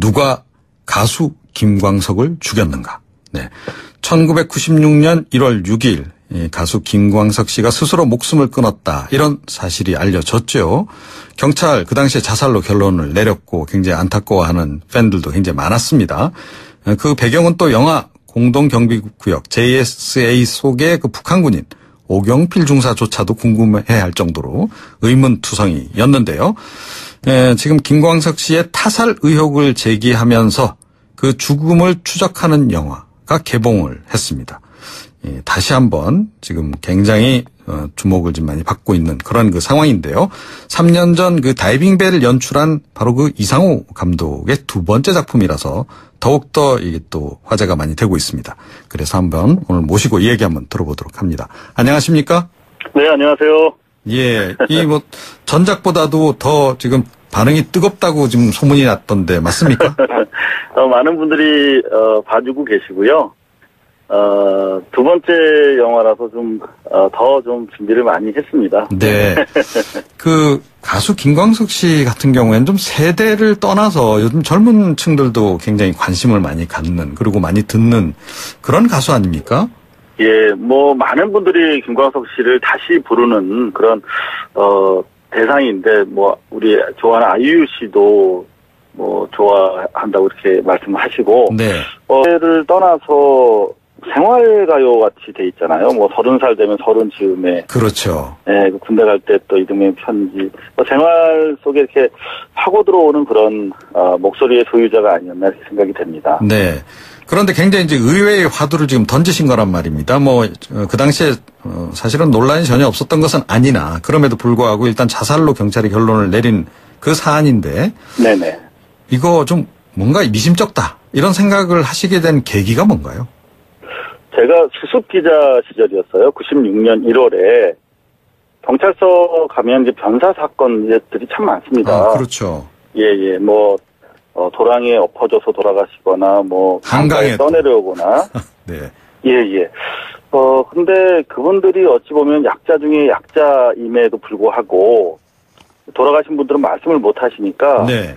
누가 가수 김광석을 죽였는가? 네. 1996년 1월 6일 가수 김광석 씨가 스스로 목숨을 끊었다. 이런 사실이 알려졌죠. 경찰 그 당시에 자살로 결론을 내렸고 굉장히 안타까워하는 팬들도 굉장히 많았습니다. 그 배경은 또 영화 공동경비구역 JSA 속의 그 북한군인 오경필 중사조차도 궁금해할 정도로 의문투성이였는데요. 지금 김광석 씨의 타살 의혹을 제기하면서 그 죽음을 추적하는 영화가 개봉을 했습니다. 다시 한번 지금 굉장히 주목을 좀 많이 받고 있는 그런 그 상황인데요. 3년 전 그 다이빙벨을 연출한 바로 그 이상호 감독의 두 번째 작품이라서 더욱더 이게 또 화제가 많이 되고 있습니다. 그래서 한번 오늘 모시고 이 얘기 한번 들어보도록 합니다. 안녕하십니까? 네, 안녕하세요. 예, 이 뭐 전작보다도 더 지금 반응이 뜨겁다고 지금 소문이 났던데 맞습니까? 많은 분들이 봐주고 계시고요. 두 번째 영화라서 더 준비를 많이 했습니다. 네. 그 가수 김광석 씨 같은 경우에는 좀 세대를 떠나서 요즘 젊은 층들도 굉장히 관심을 많이 갖는 그리고 많이 듣는 그런 가수 아닙니까? 예, 많은 분들이 김광석 씨를 다시 부르는 그런, 대상인데, 우리 좋아하는 아이유 씨도 좋아한다고 이렇게 말씀하시고. 네. 세대를 떠나서 생활가요 같이 돼 있잖아요. 30살 되면 30 즈음에. 그렇죠. 예, 군대 갈 때 또 이등병 편지. 생활 속에 이렇게 파고 들어오는 그런, 목소리의 소유자가 아니었나 이렇게 생각이 됩니다. 네. 그런데 굉장히 이제 의외의 화두를 지금 던지신 거란 말입니다. 그 당시에, 사실은 논란이 전혀 없었던 것은 아니나, 그럼에도 불구하고 일단 자살로 경찰이 결론을 내린 그 사안인데. 네네. 이거 좀 뭔가 미심쩍다. 이런 생각을 하시게 된 계기가 뭔가요? 제가 수습기자 시절이었어요. 96년 1월에. 경찰서 가면 이제 변사 사건들이 참 많습니다. 아, 그렇죠. 예. 도랑에 엎어져서 돌아가시거나, 한강에 떠내려오거나. 네. 예. 근데 그분들이 어찌 보면 약자 중에 약자임에도 불구하고, 돌아가신 분들은 말씀을 못 하시니까. 네.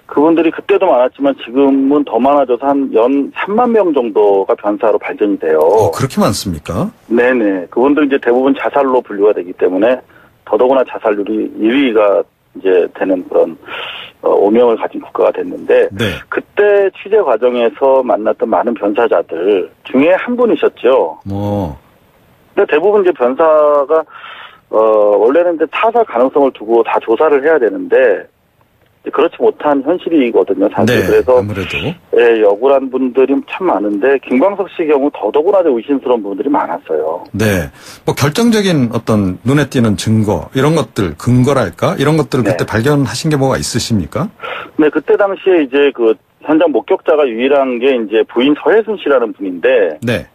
그분들이 그때도 많았지만 지금은 더 많아져서 연 3만 명 정도가 변사로 발견이 돼요. 그렇게 많습니까? 네네. 그분들 이제 대부분 자살로 분류가 되기 때문에 더더구나 자살률이 1위가 이제 되는 그런, 오명을 가진 국가가 됐는데. 네. 그때 취재 과정에서 만났던 많은 변사자들 중에 한 분이셨죠. 근데 대부분 이제 변사가, 원래는 이제 타살 가능성을 두고 다 조사를 해야 되는데, 그렇지 못한 현실이거든요, 사실. 네, 그래서 아무래도. 예, 억울한 분들이 참 많은데 김광석 씨 경우 더더구나 의심스러운 분들이 많았어요. 네, 결정적인 어떤 눈에 띄는 증거 이런 것들 근거랄까 이런 것들을 그때 발견하신 게 뭐가 있으십니까? 네, 그때 당시에 이제 그 현장 목격자가 유일한 게 이제 부인 서혜순 씨라는 분인데. 네.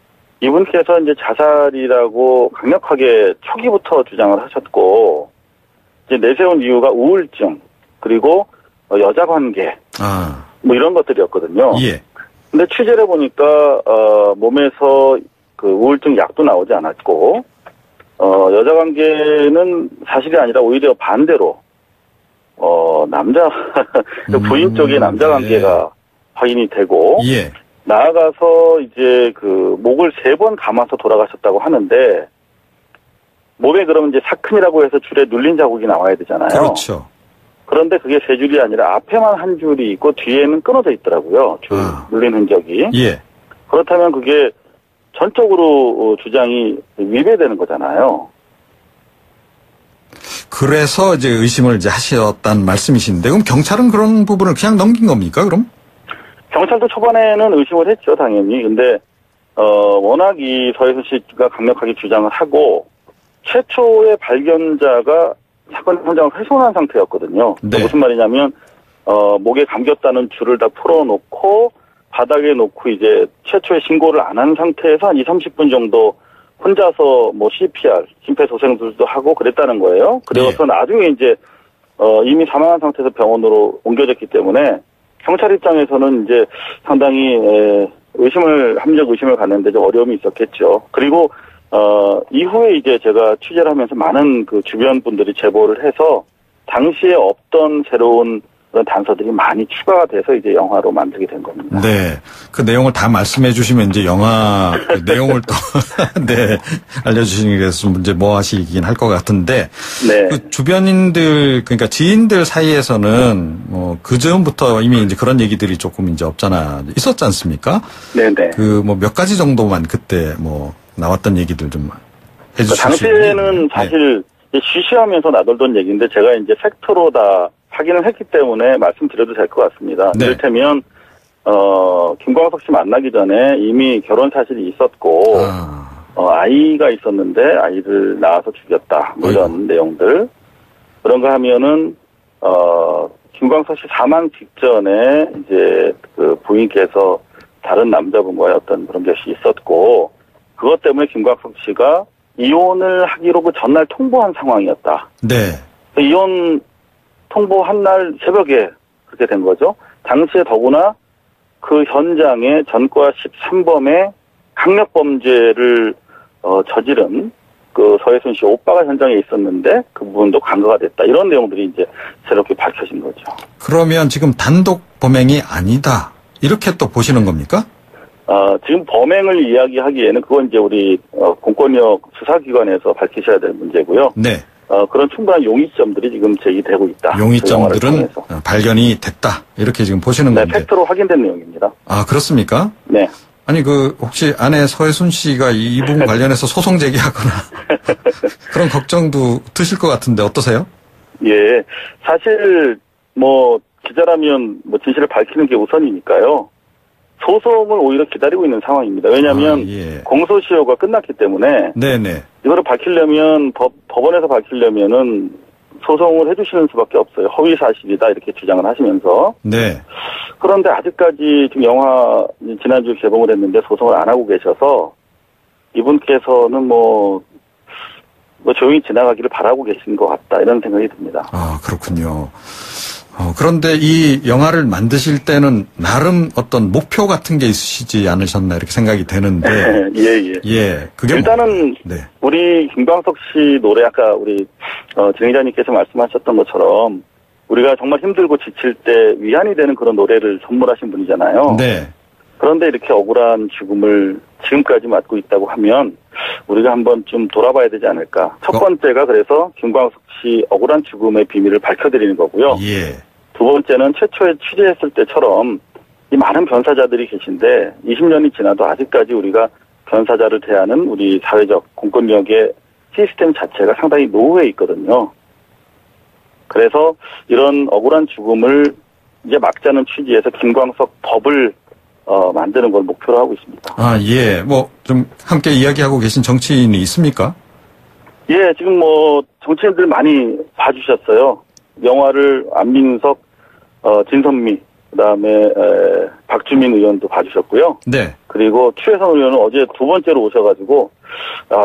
이분께서 이제 자살이라고 강력하게 초기부터 주장을 하셨고 이제 내세운 이유가 우울증 그리고 여자 관계, 이런 것들이었거든요. 예. 근데 취재를 해보니까, 몸에서 그 우울증 약도 나오지 않았고, 여자 관계는 사실이 아니라 오히려 반대로, 부인 쪽에 남자 관계가 확인이 되고, 예. 나아가서 이제 그 목을 3번 감아서 돌아가셨다고 하는데, 몸에 그러면 이제 사큰이라고 해서 줄에 눌린 자국이 나와야 되잖아요. 그렇죠. 그런데 그게 3줄이 아니라 앞에만 한 줄이 있고 뒤에는 끊어져 있더라고요. 줄 눌린 흔적이. 예. 그렇다면 그게 전적으로 주장이 위배되는 거잖아요. 그래서 이제 의심을 이제 하셨다는 말씀이신데 그럼 경찰은 그런 부분을 그냥 넘긴 겁니까, 그럼? 경찰도 초반에는 의심을 했죠, 당연히. 근데 워낙 이 서혜순 씨가 강력하게 주장을 하고 최초의 발견자가 사건 현장을 훼손한 상태였거든요. 네. 무슨 말이냐면 목에 감겼다는 줄을 다 풀어놓고 바닥에 놓고 이제 최초의 신고를 안 한 상태에서 한 20-30분 정도 혼자서 CPR, 심폐소생술도 하고 그랬다는 거예요. 그래서 나중에 이제 이미 사망한 상태에서 병원으로 옮겨졌기 때문에 경찰 입장에서는 이제 상당히 합리적 의심을 갖는데 좀 어려움이 있었겠죠. 그리고 이후에 이제 제가 취재를 하면서 많은 그 주변 분들이 제보를 해서 당시에 없던 새로운 그런 단서들이 많이 추가가 돼서 이제 영화로 만들게 된 겁니다. 네. 그 내용을 다 말씀해 주시면 이제 영화 그 내용을 또, 네, 알려주시는 게 좀 이제 뭐 하시긴 할 것 같은데. 네. 그 주변인들, 그러니까 지인들 사이에서는 뭐 그 전부터 이미 이제 그런 얘기들이 조금 이제 없잖아. 있었지 않습니까? 네네. 그 뭐 몇 가지 정도만 그때 뭐 나왔던 얘기들 좀 해주실 수 당시에는 사실 이제 쉬쉬하면서 나돌던 얘기인데 제가 이제 팩트로 다 확인을 했기 때문에 말씀드려도 될 것 같습니다. 네. 이를테면 김광석 씨 만나기 전에 이미 결혼 사실이 있었고 아이가 있었는데 아이를 낳아서 죽였다. 뭐 이런 내용들. 그런가 하면은 김광석 씨 사망 직전에 이제 그 부인께서 다른 남자분과의 어떤 그런 것이 있었고 그것 때문에 김광석 씨가 이혼을 하기로 그 전날 통보한 상황이었다. 네. 이혼 통보한 날 새벽에 그렇게 된 거죠. 당시에 더구나 그 현장에 전과 13범의 강력범죄를 저지른 그 서혜순 씨 오빠가 현장에 있었는데 그 부분도 간과가 됐다. 이런 내용들이 이제 새롭게 밝혀진 거죠. 그러면 지금 단독 범행이 아니다. 이렇게 또 보시는 겁니까? 지금 범행을 이야기하기에는 그건 이제 우리 공권력 수사기관에서 밝히셔야 될 문제고요. 네. 그런 충분한 용의점들이 지금 제기되고 있다. 용의점들은 발견이 됐다. 이렇게 지금 보시는 네, 건데. 팩트로 확인된 내용입니다. 아, 그렇습니까? 네. 아니, 혹시 아내 서혜순 씨가 이 부분 관련해서 소송 제기하거나 그런 걱정도 드실 것 같은데 어떠세요? 예. 사실, 기자라면 진실을 밝히는 게 우선이니까요. 소송을 오히려 기다리고 있는 상황입니다. 왜냐하면 공소시효가 끝났기 때문에 네네. 이거를 밝히려면 법원에서 밝히려면은 소송을 해주시는 수밖에 없어요. 허위 사실이다 이렇게 주장을 하시면서. 네. 그런데 아직까지 지금 영화 지난주 개봉을 했는데 소송을 안 하고 계셔서 이분께서는 조용히 지나가기를 바라고 계신 것 같다 이런 생각이 듭니다. 아 그렇군요. 그런데 이 영화를 만드실 때는 나름 어떤 목표 같은 게 있으시지 않으셨나 이렇게 생각이 되는데. 예. 그게 일단은 네. 우리 김광석 씨 노래 아까 우리 진행자님께서 말씀하셨던 것처럼 우리가 정말 힘들고 지칠 때 위안이 되는 그런 노래를 선물하신 분이잖아요. 네. 그런데 이렇게 억울한 죽음을 지금까지 맞고 있다고 하면 우리가 한번 좀 돌아봐야 되지 않을까. 첫 번째가 그래서 김광석 씨 억울한 죽음의 비밀을 밝혀드리는 거고요. 예. 두 번째는 최초에 취재했을 때처럼 이 많은 변사자들이 계신데 20년이 지나도 아직까지 우리가 변사자를 대하는 우리 사회적 공권력의 시스템 자체가 상당히 노후해 있거든요. 그래서 이런 억울한 죽음을 이제 막자는 취지에서 김광석 법을 만드는 걸 목표로 하고 있습니다. 아, 예. 좀 함께 이야기하고 계신 정치인이 있습니까? 예, 지금 정치인들 많이 봐주셨어요. 영화를 안민석, 진선미, 그다음에 박주민 의원도 봐주셨고요. 네. 그리고 추혜선 의원은 어제 두 번째로 오셔가지고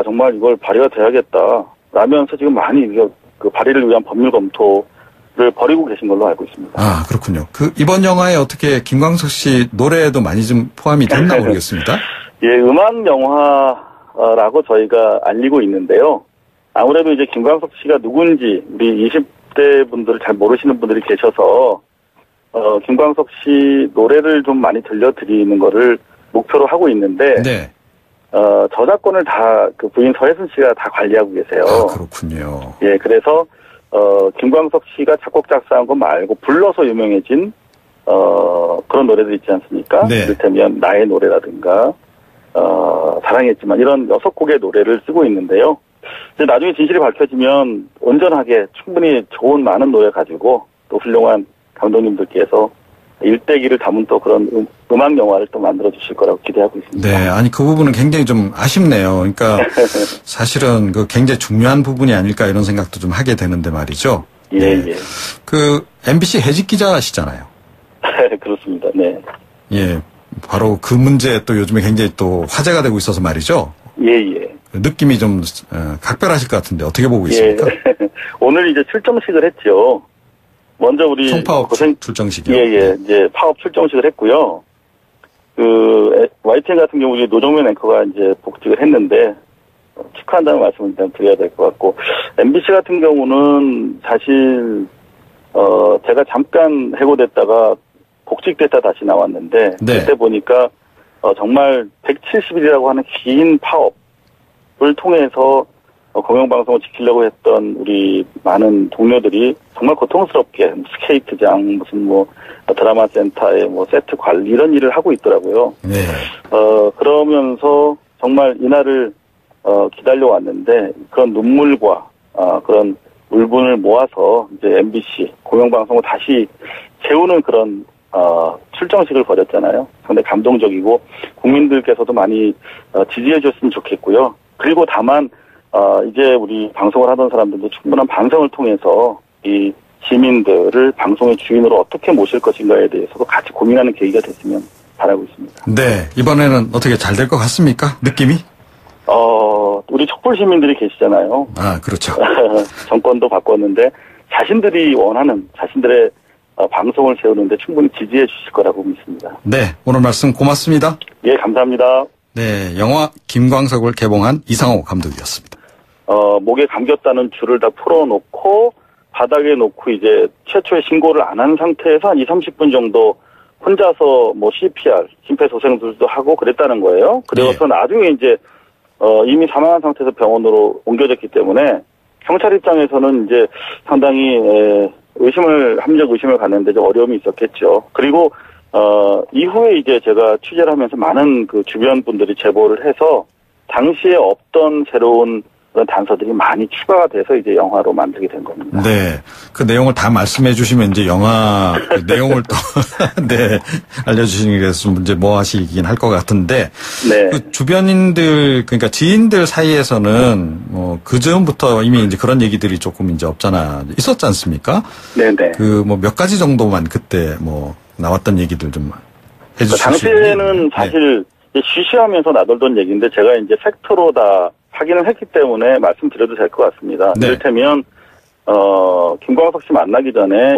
정말 이걸 발의가 돼야겠다 라면서 지금 많이 그 발의를 위한 법률 검토를 벌이고 계신 걸로 알고 있습니다. 아 그렇군요. 이번 영화에 어떻게 김광석 씨 노래도 많이 좀 포함이 됐나 모르겠습니다. 예, 음악 영화라고 저희가 알리고 있는데요. 아무래도 이제 김광석 씨가 누군지 우리 20대 분들을 잘 모르시는 분들이 계셔서 김광석 씨 노래를 좀 많이 들려드리는 거를 목표로 하고 있는데 네. 저작권을 다 그 부인 서혜순 씨가 다 관리하고 계세요. 아, 그렇군요. 예, 그래서 김광석 씨가 작곡 작사한 거 말고 불러서 유명해진 그런 노래들 있지 않습니까? 네. 이를테면 나의 노래라든가 사랑했지만 이런 6곡의 노래를 쓰고 있는데요. 이제 나중에 진실이 밝혀지면 온전하게 충분히 좋은 많은 노래 가지고 또 훌륭한 감독님들께서 일대기를 담은 또 그런 음악 영화를 또 만들어 주실 거라고 기대하고 있습니다. 네, 아니 그 부분은 굉장히 좀 아쉽네요. 그러니까 사실은 굉장히 중요한 부분이 아닐까 이런 생각도 좀 하게 되는데 말이죠. 예, 네. 예. MBC 해직 기자시잖아요. 그렇습니다. 네. 예, 바로 그 문제 또 요즘에 굉장히 또 화제가 되고 있어서 말이죠. 예. 느낌이 좀 각별하실 것 같은데 어떻게 보고 있습니까? 오늘 이제 출정식을 했죠. 먼저 우리 총파업 출정식이요. 예. 이제 파업 출정식을 했고요. YTN 같은 경우 이제 노정면 앵커가 이제 복직을 했는데 축하한다는 말씀을 일단 드려야 될 것 같고 MBC 같은 경우는 사실 제가 잠깐 해고됐다가 복직됐다 다시 나왔는데, 네. 그때 보니까, 정말 170일이라고 하는 긴 파업을 통해서 공영방송을 지키려고 했던 우리 많은 동료들이 정말 고통스럽게 스케이트장, 무슨 드라마 센터의 세트 관리 이런 일을 하고 있더라고요. 네. 그러면서 정말 이날을 기다려 왔는데 그런 눈물과 그런 울분을 모아서 이제 MBC 공영방송을 다시 재우는 그런 출정식을 벌였잖아요. 상당히 감동적이고 국민들께서도 많이 지지해 줬으면 좋겠고요. 그리고 다만 이제 우리 방송을 하던 사람들도 충분한 반성을 통해서 이 시민들을 방송의 주인으로 어떻게 모실 것인가에 대해서도 같이 고민하는 계기가 됐으면 바라고 있습니다. 네. 이번에는 어떻게 잘 될 것 같습니까? 느낌이? 우리 촛불 시민들이 계시잖아요. 아, 그렇죠. 정권도 바꿨는데 자신들이 원하는 자신들의 방송을 세우는데 충분히 지지해 주실 거라고 믿습니다. 네. 오늘 말씀 고맙습니다. 예, 감사합니다. 네. 영화 김광석을 개봉한 이상호 감독이었습니다. 목에 감겼다는 줄을 다 풀어놓고 바닥에 놓고 이제 최초의 신고를 안 한 상태에서 한 20-30분 정도 혼자서 CPR, 심폐소생술도 하고 그랬다는 거예요. 그래서 나중에 이제 이미 사망한 상태에서 병원으로 옮겨졌기 때문에 경찰 입장에서는 이제 상당히 합리적 의심을 갖는데 좀 어려움이 있었겠죠. 그리고 이후에 이제 제가 취재를 하면서 많은 그 주변 분들이 제보를 해서 당시에 없던 새로운 그런 단서들이 많이 추가가 돼서 이제 영화로 만들게 된 겁니다. 네. 그 내용을 다 말씀해 주시면 이제 영화 그 내용을 또, 네, 알려주시는 게 이제 뭐 하시긴 할 것 같은데. 네. 그 주변인들, 그러니까 지인들 사이에서는 그 전부터 이미 이제 그런 얘기들이 조금 이제 있었지 않습니까? 네네. 몇 가지 정도만 그때 나왔던 얘기들 좀 해주시죠. 당시에는 사실 쉬쉬하면서 나돌던 얘기인데 제가 이제 팩트로 다 확인을 했기 때문에 말씀드려도 될 것 같습니다. 네. 이를테면 김광석 씨 만나기 전에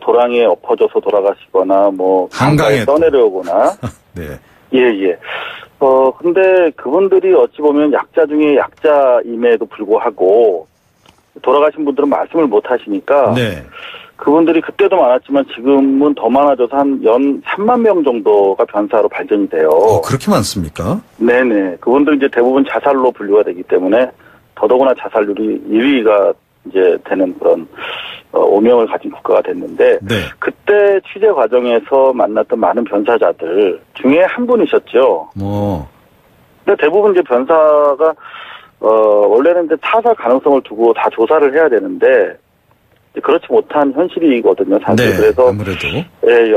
도랑에 엎어져서 돌아가시거나 한강에 떠내려오거나 네. 예. 근데 그분들이 어찌 보면 약자 중에 약자임에도 불구하고 돌아가신 분들은 말씀을 못 하시니까 네. 그분들이 그때도 많았지만 지금은 더 많아져서 한 연 3만 명 정도가 변사로 발견이 돼요. 그렇게 많습니까? 네네. 그분들 이제 대부분 자살로 분류가 되기 때문에 더더구나 자살률이 1위가 이제 되는 그런 오명을 가진 국가가 됐는데 네. 그때 취재 과정에서 만났던 많은 변사자들 중에 한 분이셨죠. 근데 대부분 이제 변사가 원래는 이제 타살 가능성을 두고 다 조사를 해야 되는데 그렇지 못한 현실이거든요, 사실. 네, 그래서 아무래도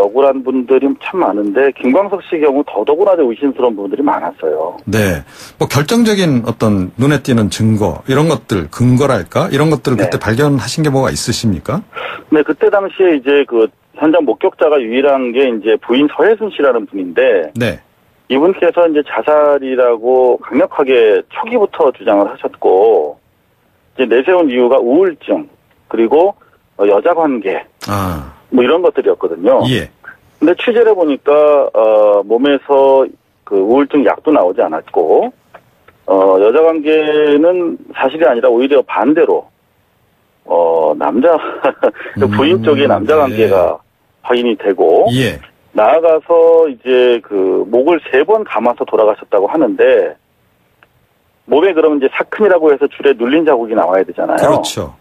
억울한 분들이 참 많은데 김광석 씨 경우 더더구나 의심스러운 부분들이 많았어요. 네, 결정적인 어떤 눈에 띄는 증거 이런 것들 근거랄까 이런 것들을 네. 그때 발견하신 게 뭐가 있으십니까? 네, 그때 당시에 이제 그 현장 목격자가 유일한 게 이제 부인 서혜순 씨라는 분인데, 네, 이분께서 이제 자살이라고 강력하게 초기부터 주장을 하셨고, 이제 내세운 이유가 우울증 그리고 여자 관계, 이런 것들이었거든요. 예. 근데 취재를 보니까, 몸에서 그 우울증 약도 나오지 않았고, 여자 관계는 사실이 아니라 오히려 반대로, 부인 쪽에 남자 관계가 확인이 되고, 예. 나아가서 이제 그 목을 3번 감아서 돌아가셨다고 하는데, 몸에 그러면 이제 사큰이라고 해서 줄에 눌린 자국이 나와야 되잖아요. 그렇죠.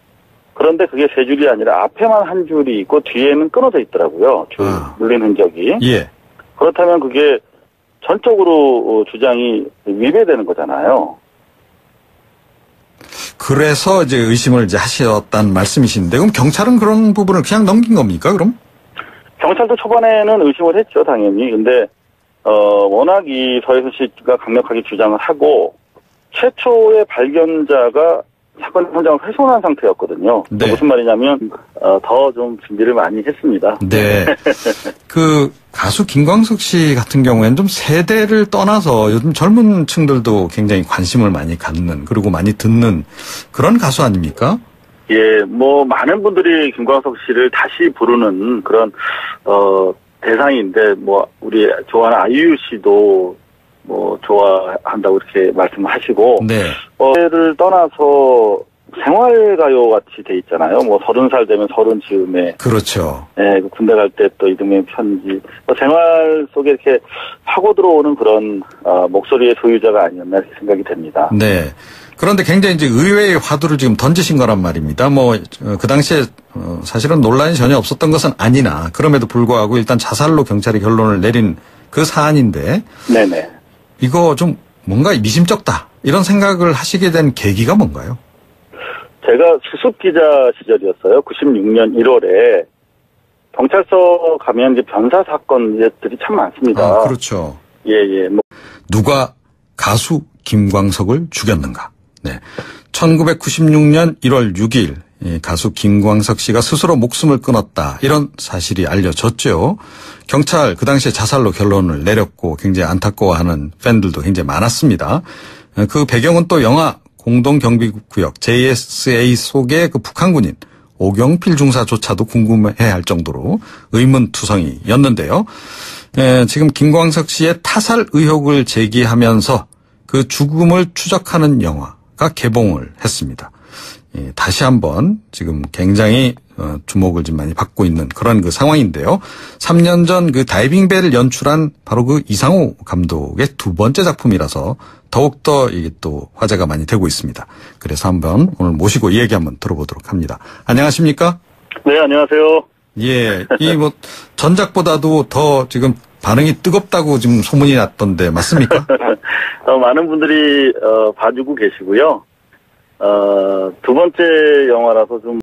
그런데 그게 3줄이 아니라 앞에만 한 줄이 있고 뒤에는 끊어져 있더라고요. 줄 눌린 흔적이. 예. 그렇다면 그게 전적으로 주장이 위배되는 거잖아요. 그래서 이제 의심을 이제 하셨다는 말씀이신데, 그럼 경찰은 그런 부분을 그냥 넘긴 겁니까, 그럼? 경찰도 초반에는 의심을 했죠, 당연히. 근데, 워낙 이 서혜순 씨가 강력하게 주장을 하고, 최초의 발견자가 사건 현장을 훼손한 상태였거든요. 네. 무슨 말이냐면 더 좀 준비를 많이 했습니다. 네. 그 가수 김광석 씨 같은 경우에는 좀 세대를 떠나서 요즘 젊은 층들도 굉장히 관심을 많이 갖는 그리고 많이 듣는 그런 가수 아닙니까? 예, 많은 분들이 김광석 씨를 다시 부르는 그런 대상인데 우리 좋아하는 아이유 씨도 좋아한다고 이렇게 말씀하시고, 네. 를 떠나서, 생활가요 같이 돼 있잖아요. 뭐 30살 되면 30 즈음에. 그렇죠. 예, 군대 갈 때 또 이듬해 편지. 생활 속에 이렇게 파고 들어오는 그런, 목소리의 소유자가 아니었나 이렇게 생각이 됩니다. 네. 그런데 굉장히 이제 의외의 화두를 지금 던지신 거란 말입니다. 그 당시에, 사실은 논란이 전혀 없었던 것은 아니나, 그럼에도 불구하고 일단 자살로 경찰이 결론을 내린 그 사안인데. 네네. 이거 좀 뭔가 미심쩍다. 이런 생각을 하시게 된 계기가 뭔가요? 제가 수습기자 시절이었어요. 96년 1월에. 경찰서 가면 이제 변사 사건들이 참 많습니다. 그렇죠. 예. 누가 가수 김광석을 죽였는가? 네. 1996년 1월 6일 가수 김광석 씨가 스스로 목숨을 끊었다. 이런 사실이 알려졌죠. 경찰 그 당시에 자살로 결론을 내렸고 굉장히 안타까워하는 팬들도 굉장히 많았습니다. 그 배경은 또 영화 공동경비구역 JSA 속의 그 북한군인 오경필 중사조차도 궁금해할 정도로 의문투성이였는데요. 지금 김광석 씨의 타살 의혹을 제기하면서 그 죽음을 추적하는 영화가 개봉을 했습니다. 다시 한번 지금 굉장히 주목을 좀 많이 받고 있는 그런 그 상황인데요. 3년 전 그 다이빙벨을 연출한 바로 그 이상호 감독의 두 번째 작품이라서 더욱더 이게 또 화제가 많이 되고 있습니다. 그래서 한번 오늘 모시고 이 얘기 한번 들어보도록 합니다. 안녕하십니까? 네, 안녕하세요. 예, 전작보다도 더 지금 반응이 뜨겁다고 지금 소문이 났던데 맞습니까? 많은 분들이 봐주고 계시고요. 두 번째 영화라서 좀